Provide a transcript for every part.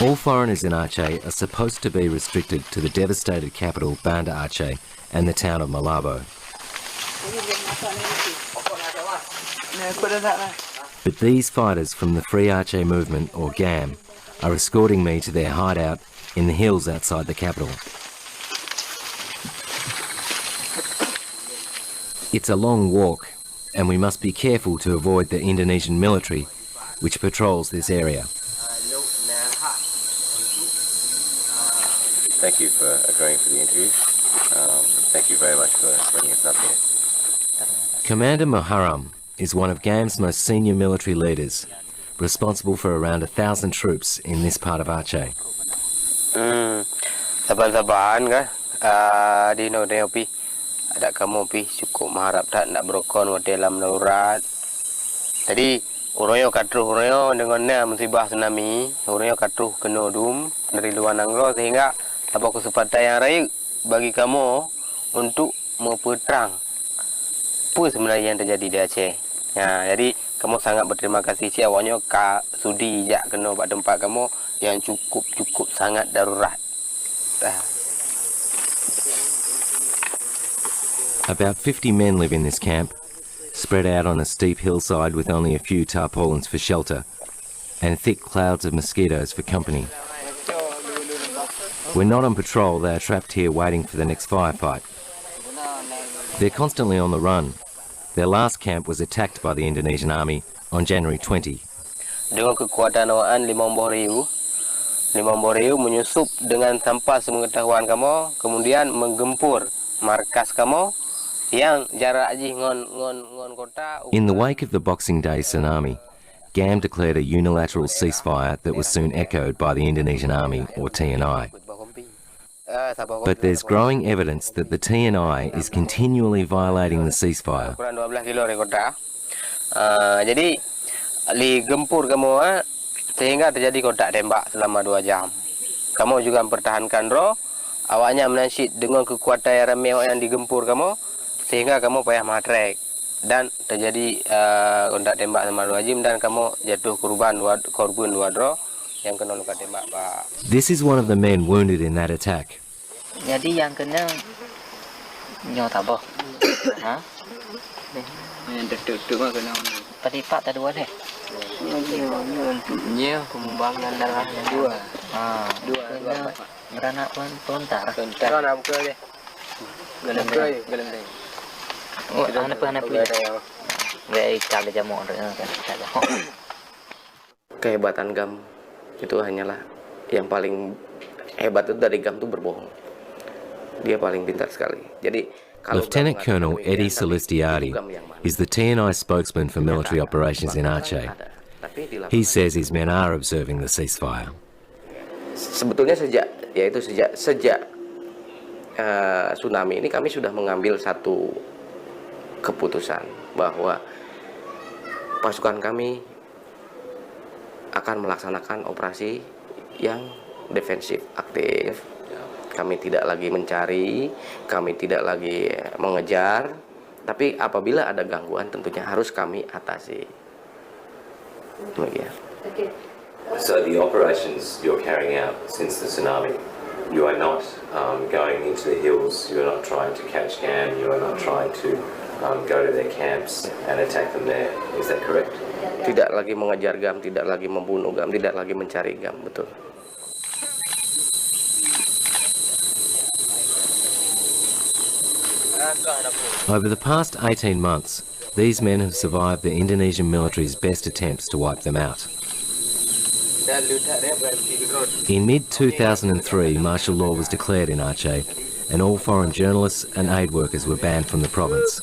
All foreigners in Aceh are supposed to be restricted to the devastated capital Banda Aceh and the town of Melawan. But these fighters from the Free Aceh movement, or GAM, are escorting me to their hideout in the hills outside the capital. It's a long walk, and we must be careful to avoid the Indonesian military, which patrols this area. Thank you for agreeing for the interview. Thank you very much for bringing us up here. Commander Muharram is one of GAM's most senior military leaders, responsible for around 1,000 troops in this part of Aceh. Sabar-sabaran kan, di Nordeo pi, ada kamu pi cukup mengharap tak nak berokon dalam darurat. Tadi Oroyo katruh Oroyo dengan musibah tsunami, Oroyo katruh kena dum dari luar Nanggro sehingga dapat kesempatan yang baik bagi kamu untuk memperterang apa sebenarnya yang terjadi di Aceh. Ya, jadi kamu sangat berterima kasih si awalnya ka sudi jak kena pada tempat kamu yang cukup sangat darurat. About 50 men live in this camp, spread out on a steep hillside with only a few tarpaulins for shelter and thick clouds of mosquitoes for company. When not on patrol, they are trapped here waiting for the next firefight. They're constantly on the run. Their last camp was attacked by the Indonesian army on January 20. Dengan kekuatan awaan 50,000 menyusup dengan tanpa sepengetahuan kamu, kemudian menggempur markas kamu yang jarak aji ngon kota. In the wake of the Boxing Day tsunami, GAM declared a unilateral ceasefire that was soon echoed by the Indonesian Army, or TNI. But there's growing evidence that the TNI is continually violating the ceasefire. Jadi, gempur kamu sehingga terjadi kontak tembak selama 2 jam. Kamu juga mempertahankan roh, awaknya menansyid dengan kekuatan yang ramai yang digempur kamu, sehingga kamu payah matrek. Dan terjadi kontak tembak sama 2 jam dan kamu jatuh korban 2 dro yang kena luka tembak, Pak. This is one of the men wounded in that attack. Jadi yang kena nyo tabo. Ha? Yang tertutup mah kena. Petipak tak dua deh. Nyo pembuangan darah yang 2. Dua. Beranak pelontar. Kau nak buka je. Gelem deh. Oh, anak punya. Baik, kalau jamu orang kan. Kehebatan GAM itu hanyalah yang paling hebat itu dari GAM itu berbohong. Dia paling pintar sekali. Jadi Lieutenant Colonel Eddie Celestiati is the TNI spokesman for military operations in Aceh. He says his men are observing the ceasefire. Sebetulnya sejak tsunami ini kami sudah mengambil satu keputusan bahwa pasukan kami akan melaksanakan operasi yang defensif aktif. Kami tidak lagi mencari, kami tidak lagi mengejar, tapi apabila ada gangguan tentunya harus kami atasi. Demikian. So the operations you're carrying out since the tsunami, you are not going into the hills, you are not trying to catch GAM, you are not trying to go to their camps and attack them there. Is that correct? Tidak lagi mengejar GAM, tidak lagi membunuh GAM, tidak lagi mencari GAM, betul. Over the past 18 months, these men have survived the Indonesian military's best attempts to wipe them out. In mid-2003, martial law was declared in Aceh, and all foreign journalists and aid workers were banned from the province.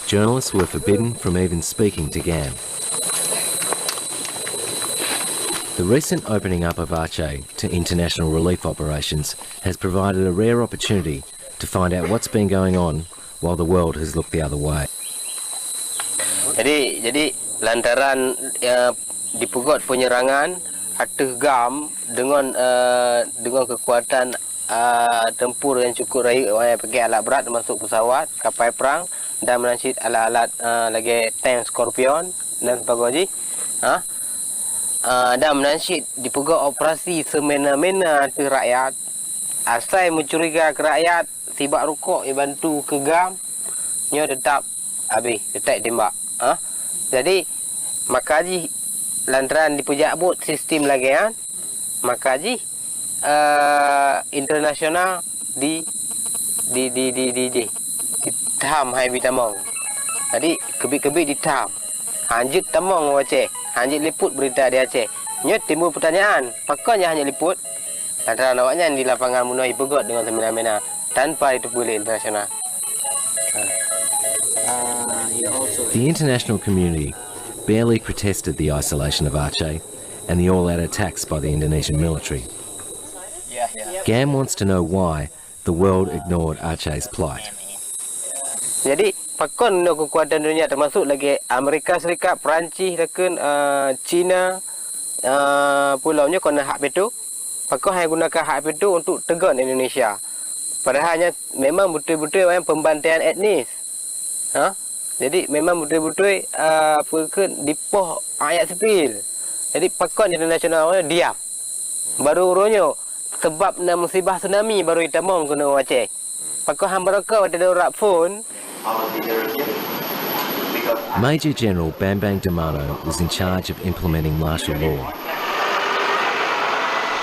Journalists were forbidden from even speaking to GAM. The recent opening up of Aceh to international relief operations has provided a rare opportunity to find out what's been going on while the world has looked the other way. Jadi lantaran dipegot penyerangan ATCÈH GAM dengan kekuatan tempur yang cukup pakai alat berat termasuk pesawat, kapal perang dan menansyid alat-alat lagi tank Scorpion dan sebagainya. Dan menansyid dipegot operasi semena-mena ke rakyat. Asal mencuriga ke rakyat, sibak rukuk bantu ke GAM, nyo tetap habis, tetap tembak. Jadi makaji lantaran dipejabut sistem lagi maka internasional di taham hai bitamong. Jadi kebi-kebi ditaham. Hanjut tamong Aceh, hanjut liput berita di Aceh. Nyot timbul pertanyaan, pakanya hanya liput? Lantaran awaknya di lapangan munai pegot dengan semena-mena tanpa itu boleh internasional. The international community barely protested the isolation of Aceh and the all-out attacks by the Indonesian military. GAM wants to know why the world ignored Aceh's plight. Jadi, pakon kekuatan dunia termasuk lagi Amerika Serikat, Perancis, China, pulaunya kena hak veto. Pakon hanya gunakan hak veto untuk tegur Indonesia. Padahalnya memang betul-betul pembantaian etnis. Jadi memang betul-betul dipoh rakyat sipil. Jadi pakon internasional diam. Baru urunyo sebab musibah tsunami baru itamong kena Aceh. Pakon hamba raka ada darurat phone. Major General Bambang Damano was in charge of implementing martial law.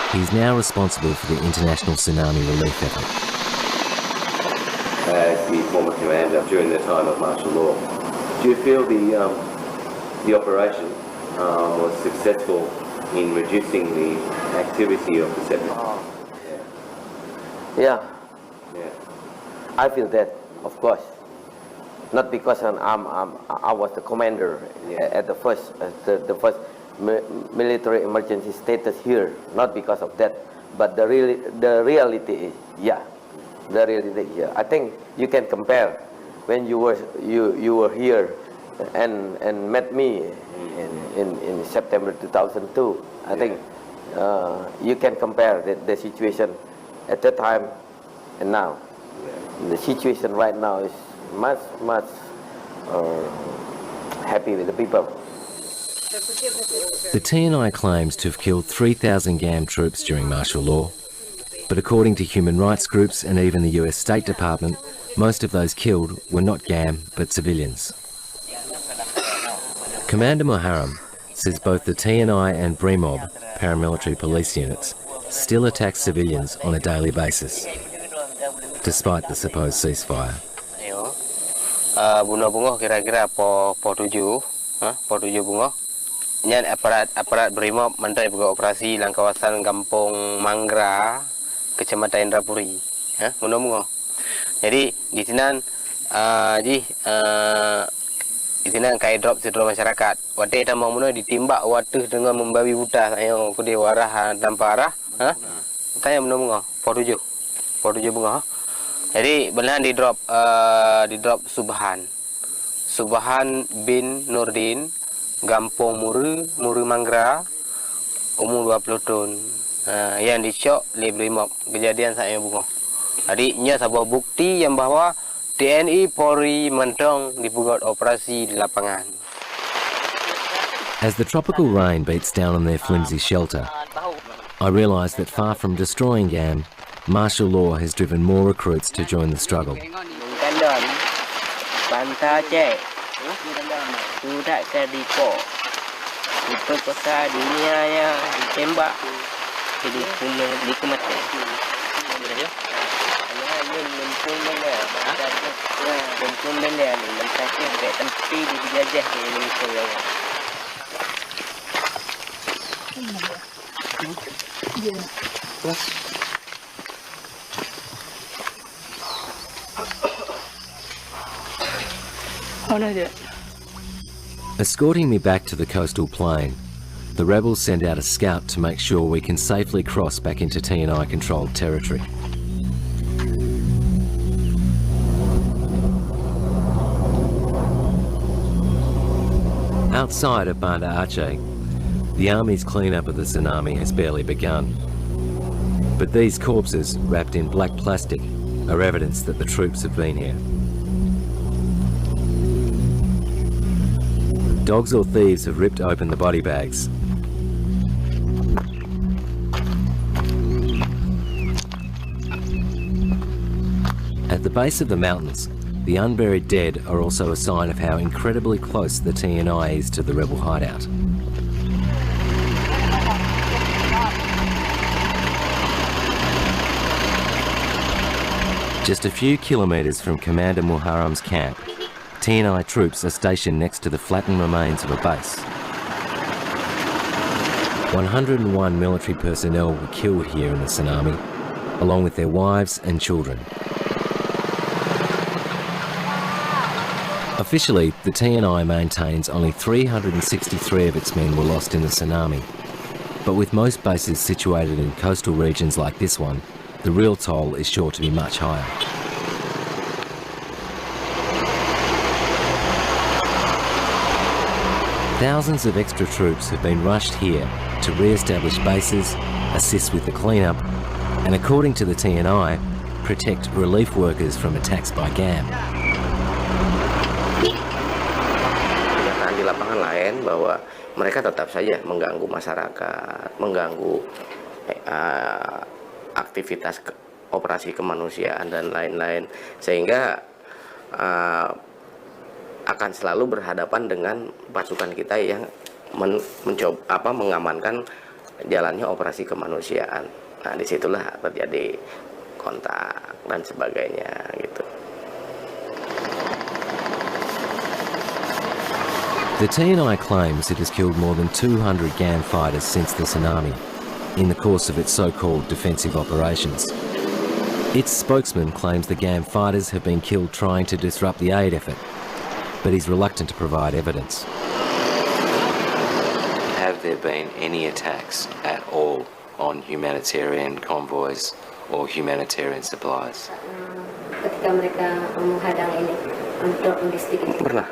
He's now responsible for the international tsunami relief effort. As the former commander during the time of martial law, do you feel the operation was successful in reducing the activity of the separatists? Yeah. I feel that, of course. Not because I was the commander at the first military emergency status here. Not because of that, but the reality is, the reality is, I think you can compare when you were here and met me in September 2002. I think you can compare the situation at that time and now. The situation right now is much happy with the people. The TSUNAMI claims to have killed 3,000 GAM troops during martial law, but according to human rights groups and even the US State Department, most of those killed were not GAM but civilians. Commander Muharram says both the TSUNAMI and BREMOB, paramilitary police units, still attack civilians on a daily basis, despite the supposed ceasefire. Bunga-bunga kira-kira po 7 bunga. Nyan aparat BREMOB mantai buka operasi dalam kawasan Kampung Manggra, Kecamatan Indrapuri. Bunga-bunga. Jadi di sini kai drop sidro masyarakat. Wate tambah muna ditimbak watuh dengan membabi buta ayo ku warah tanpa arah. Tanya bunga-bunga po 7 bunga. Jadi belahan di drop Subhan bin Nurdin, Gampong Muri Manggra, umur 20 tahun. Yang dicok oleh BREMOB. Kejadian saya bunga. Jadi nya sebuah bukti yang bahwa TNI Polri mentong dibuat operasi di lapangan. As the tropical rain beats down on their flimsy shelter, I realise that far from destroying GAM, martial law has driven more recruits to join the struggle. Escorting me back to the coastal plain, the rebels send out a scout to make sure we can safely cross back into TNI controlled territory. Outside of Banda Aceh, the army's cleanup of the tsunami has barely begun. But these corpses, wrapped in black plastic, are evidence that the troops have been here. Dogs or thieves have ripped open the body bags. At the base of the mountains, the unburied dead are also a sign of how incredibly close the TNI is to the rebel hideout. Just a few kilometres from Commander Muharram's camp, TNI troops are stationed next to the flattened remains of a base. 101 military personnel were killed here in the tsunami, along with their wives and children. Officially, the TNI maintains only 363 of its men were lost in the tsunami. But with most bases situated in coastal regions like this one, the real toll is sure to be much higher. Thousands of extra troops have been rushed here to re-establish bases, assist with the cleanup, and according to the TNI, protect relief workers from attacks by GAM. Kenyataan di lapangan lain bahwa mereka tetap saja mengganggu masyarakat, mengganggu aktivitas operasi kemanusiaan dan lain-lain, sehingga akan selalu berhadapan dengan pasukan kita yang mencoba mengamankan jalannya operasi kemanusiaan. Nah, disitulah terjadi kontak dan sebagainya gitu. The TNI claims it has killed more than 200 GAM fighters since the tsunami, in the course of its so-called defensive operations. Its spokesman claims the GAM fighters have been killed trying to disrupt the aid effort, but he's reluctant to provide evidence. Have there been any attacks at all on humanitarian convoys or humanitarian supplies? Ketika mereka menghadang ini untuk logistik ini. Pernah.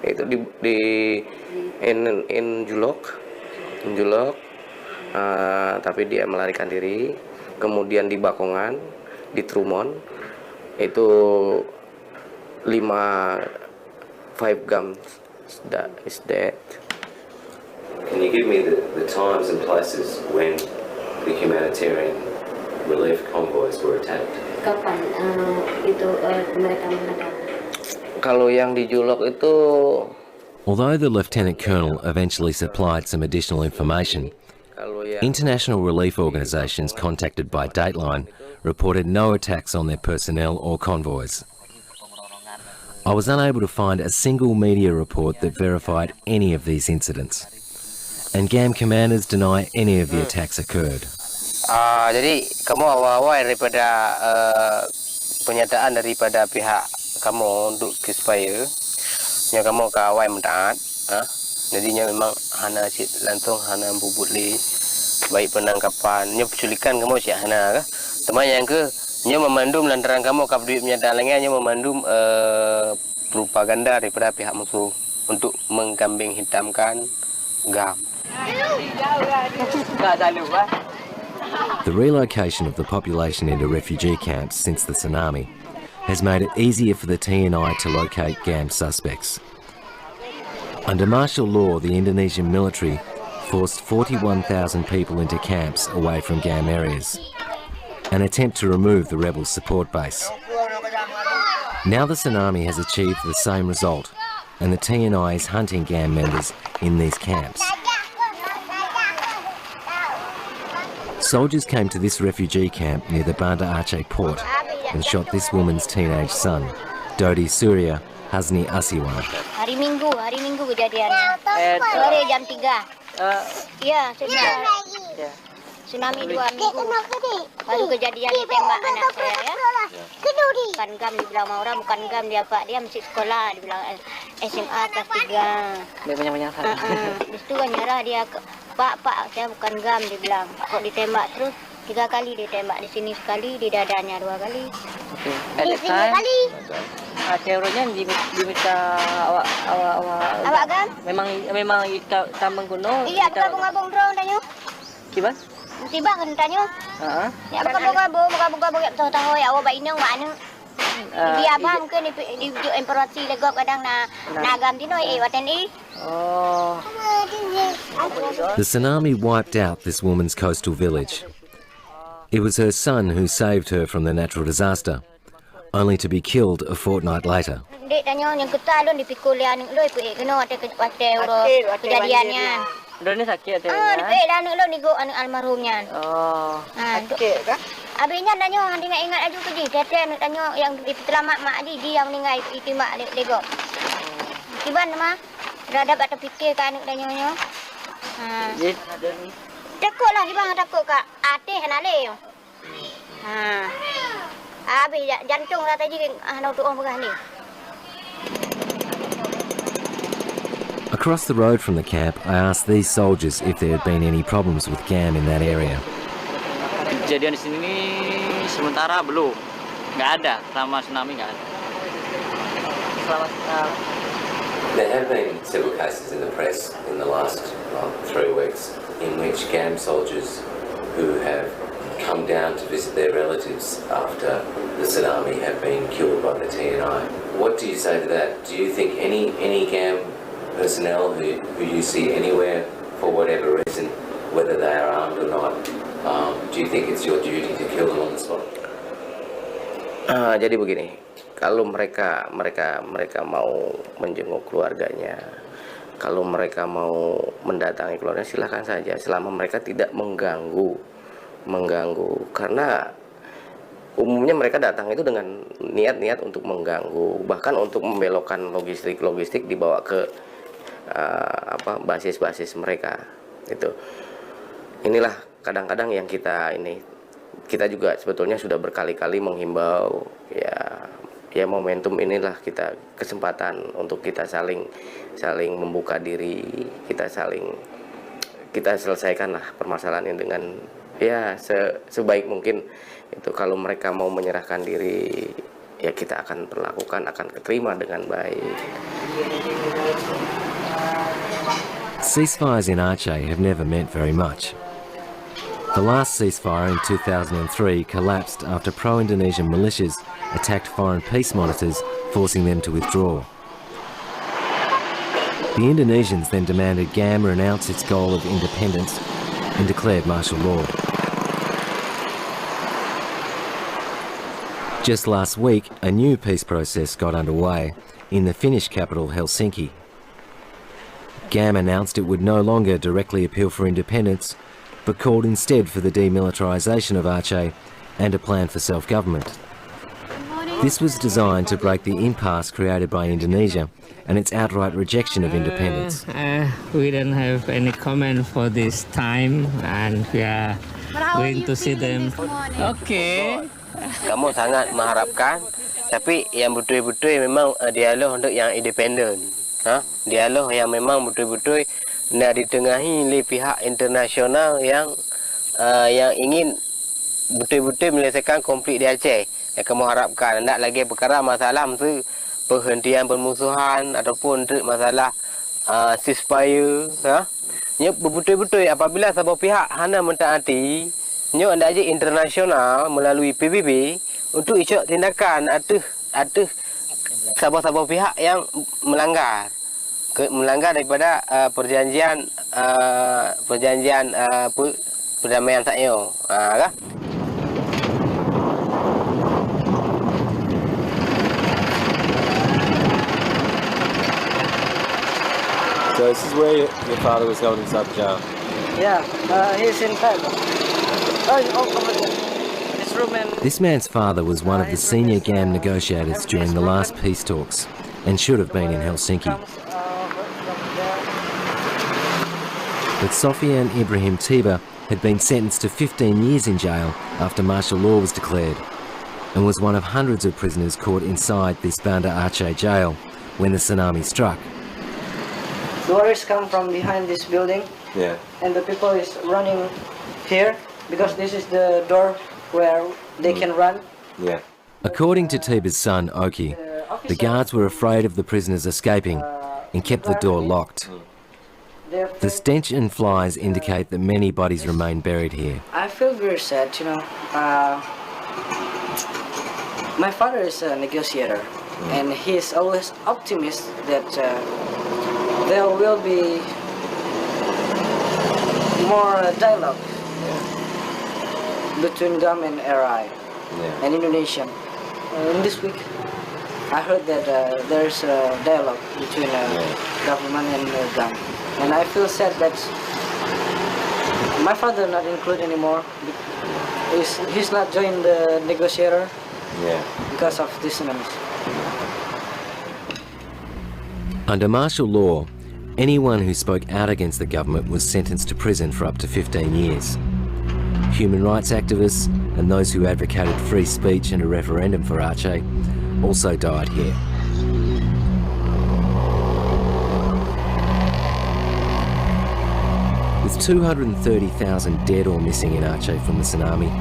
Itu di Julok, tapi dia melarikan diri. Kemudian di Bakongan, di Trumon, itu 5 GAM is dead. Can you give me the times and places when the humanitarian relief convoys were attacked? Kapan itu mereka menghadang? Kalau yang di Julok itu, although the Lieutenant Colonel eventually supplied some additional information, international relief organisations contacted by Dateline reported no attacks on their personnel or convoys. I was unable to find a single media report that verified any of these incidents, and GAM commanders deny any of the attacks occurred. Jadi kamu awal-awal daripada pernyataan daripada pihak kamu untuk ceasefire, yang kamu ke awal mentaat, jadinya memang hana cik lantung hana bubut li, baik penangkapan, nya penculikan kamu cik hana kah? Teman yang ke nya memandum lantaran kamu kabduit pernyataan lainnya nya memandum propaganda daripada pihak musuh untuk mengkambing hitamkan GAM. The relocation of the population into refugee camps since the tsunami has made it easier for the TNI to locate GAM suspects. Under martial law, the Indonesian military forced 41,000 people into camps away from GAM areas, an attempt to remove the rebels' support base. Now the tsunami has achieved the same result, and the TNI is hunting GAM members in these camps. Soldiers came to this refugee camp near the Banda Aceh port and shot this woman's teenage son, Dodi Surya Hasni Asiwan. Hari Minggu kejadiannya. Sore jam 3. Iya, sudah. Tsunami 2 minggu. Baru kejadian ditembak anak saya ya. Bukan gam dibilang sama orang, bukan gam dia Pak. Dia masih sekolah, dibilang SMA kelas 3. Dia banyak-banyak hal. Di situ kan nyerah dia, Pak, saya bukan gam, dia bilang. Kok ditembak terus? 3 kali ditembak, di sini sekali, di dadanya 2 kali. Di sini kali. Teorinya diminta awak kan? Memang tambang gunung. Iya, gabung-gabung drone tanya. Gimana? Tiba kan tanya. Ya gabung-gabung ya tahu ya awak bainang mana. Dia apa mungkin di improvisasi legok kadang nagam dino wateni. Oh. The tsunami wiped out this woman's coastal village. It was her son who saved her from the natural disaster, only to be killed a fortnight later. Dek tanya yang kita lu dipikul yang lu kena ada kejadiannya. Lu ni sakit tu. Dek dah lu nigo almarhumnya. Oh. Sakit kan? Abisnya tanya hang ingat aju ke dia. Tete tanya yang selamat mak dia yang meninggal itu mak lego. Tiba nama rada batu fikir kan tanya nya. Takutlah di bang takut kak ATCÈH nak le. Habis jantung dah tadi nak orang pegah ni. Across the road from the camp, I asked these soldiers if there had been any problems with GAM in that area. Kejadian di sini sementara belum. Nggak ada, selama tsunami nggak ada. There have been several cases in the press in the last 3 weeks in which GAM soldiers who have come down to visit their relatives after the tsunami have been killed by the TNI. What do you say to that? Do you think any GAM personnel who you see anywhere for whatever reason, whether they are armed or not, do you think it's your duty to kill them on the spot? Jadi begini, kalau mereka mau menjenguk keluarganya, kalau mereka mau mendatangi keluarganya silahkan saja, selama mereka tidak mengganggu, karena umumnya mereka datang itu dengan niat untuk mengganggu, bahkan untuk membelokkan logistik dibawa ke basis mereka. Itu inilah kadang-kadang yang kita juga sebetulnya sudah berkali-kali menghimbau ya momentum inilah kesempatan untuk kita saling membuka diri, kita selesaikanlah permasalahan ini dengan sebaik mungkin. Itu kalau mereka mau menyerahkan diri ya kita akan terima dengan baik. Ceasefires in Aceh have never meant very much. The last ceasefire in 2003 collapsed after pro-Indonesian militias attacked foreign peace monitors, forcing them to withdraw. The Indonesians then demanded GAM renounce its goal of independence and declared martial law. Just last week, a new peace process got underway in the Finnish capital Helsinki. GAM announced it would no longer directly appeal for independence, but called instead for the demilitarisation of Aceh and a plan for self-government. This was designed to break the impasse created by Indonesia and its outright rejection of independence. We don't have any comment for this time, and we are going to see them. Okay. Kamu sangat mengharapkan, tapi yang betul-betul memang dialog untuk yang independen. Dialog yang memang betul-betul nak ditengahi oleh pihak internasional yang ingin betul-betul menyelesaikan konflik di Aceh. Yang kamu harapkan nak lagi perkara masalah mesti penghentian permusuhan ataupun masalah ceasefire. Nya betul-betul apabila sebuah pihak hanya mentaati nya anda aja internasional melalui PBB untuk isyak tindakan atas sebuah pihak yang melanggar. melanggar daripada perjanjian perdamaian takyo. Kah? So this is where your father was held inside the jail? Yeah, he's in bed. Over there. This room and... This man's father was one of the senior GAM negotiators during the last peace talks and should have been in Helsinki. But Sofian Ibrahim Tiba had been sentenced to 15 years in jail after martial law was declared and was one of hundreds of prisoners caught inside this Banda Aceh jail when the tsunami struck. Doors come from behind this building. Yeah. And the people is running here because this is the door where they can run. Yeah. According to Tiba's son, Oki, the guards were afraid of the prisoners escaping and kept the door locked. The stench and flies indicate that many bodies remain buried here. I feel very sad, you know. My father is a negotiator, and he is always optimistic that there will be more dialogue between GAM and RI and Indonesian. In this week, I heard that there is a dialogue between government and GAM. And I feel sad that my father not included anymore. He's not joined the negotiator because of this tsunami. Under martial law, anyone who spoke out against the government was sentenced to prison for up to 15 years. Human rights activists and those who advocated free speech and a referendum for Aceh also died here. With 230,000 dead or missing in Aceh from the tsunami,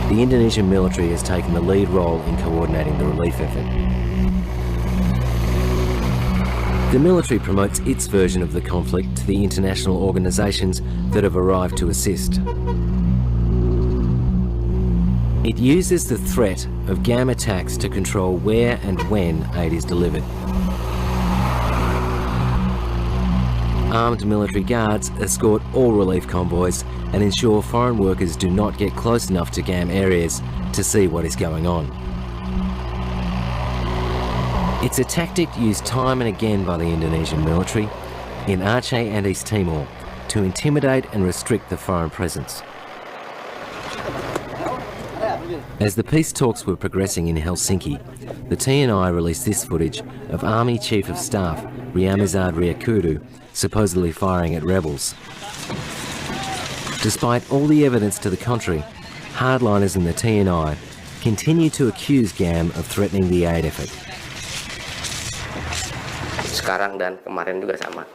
the Indonesian military has taken the lead role in coordinating the relief effort. The military promotes its version of the conflict to the international organisations that have arrived to assist. It uses the threat of GAM attacks to control where and when aid is delivered. Armed military guards escort all relief convoys and ensure foreign workers do not get close enough to GAM areas to see what is going on. It's a tactic used time and again by the Indonesian military in Aceh and East Timor to intimidate and restrict the foreign presence. As the peace talks were progressing in Helsinki, the TNI released this footage of Army Chief of Staff Riamizard Riyakudu supposedly firing at rebels. Despite all the evidence to the contrary, hardliners in the TNI continue to accuse GAM of threatening the aid effort. Sekarang dan kemarin juga sama.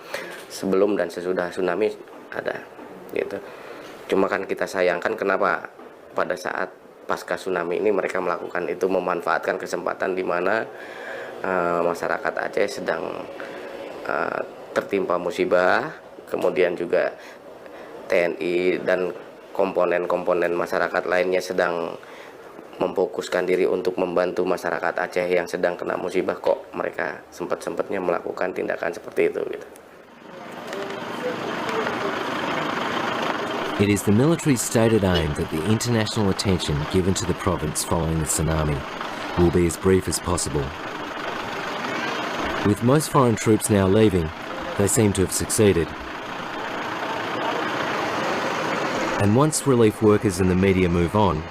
Sebelum dan sesudah tsunami ada gitu. Cuma kan kita sayangkan kenapa pada saat pasca tsunami ini mereka melakukan itu, memanfaatkan kesempatan di mana masyarakat Aceh sedang tertimpa musibah, kemudian juga TNI dan komponen-komponen masyarakat lainnya sedang memfokuskan diri untuk membantu masyarakat Aceh yang sedang kena musibah, kok mereka sempat-sempatnya melakukan tindakan seperti itu gitu. It is the military's stated aim that the international attention given to the province following the tsunami will be as brief as possible. With most foreign troops now leaving, they seem to have succeeded. And once relief workers and the media move on,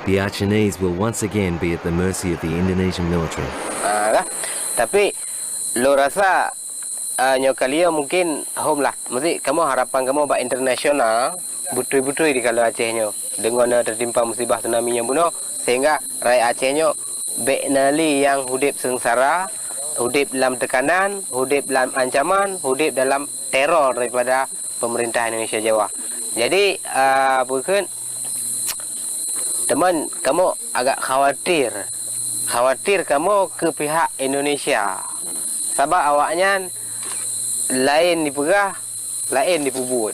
the Acehese will once again be at the mercy of the Indonesian military. Tapi lo rasa nyokalia mungkin home lah. Mesti kamu harapan kamu bak internasional butui-butui di kalau Acehnya dengan tertimpa musibah tsunami yang bunuh, sehingga rakyat Acehnya beknali yang hudip sengsara, hudip dalam tekanan, hudip dalam ancaman, hudip dalam teror daripada pemerintah Indonesia Jawa. Jadi bukan teman, kamu agak khawatir kamu ke pihak Indonesia. Sebab awaknya lain dipegah, lain dipubut.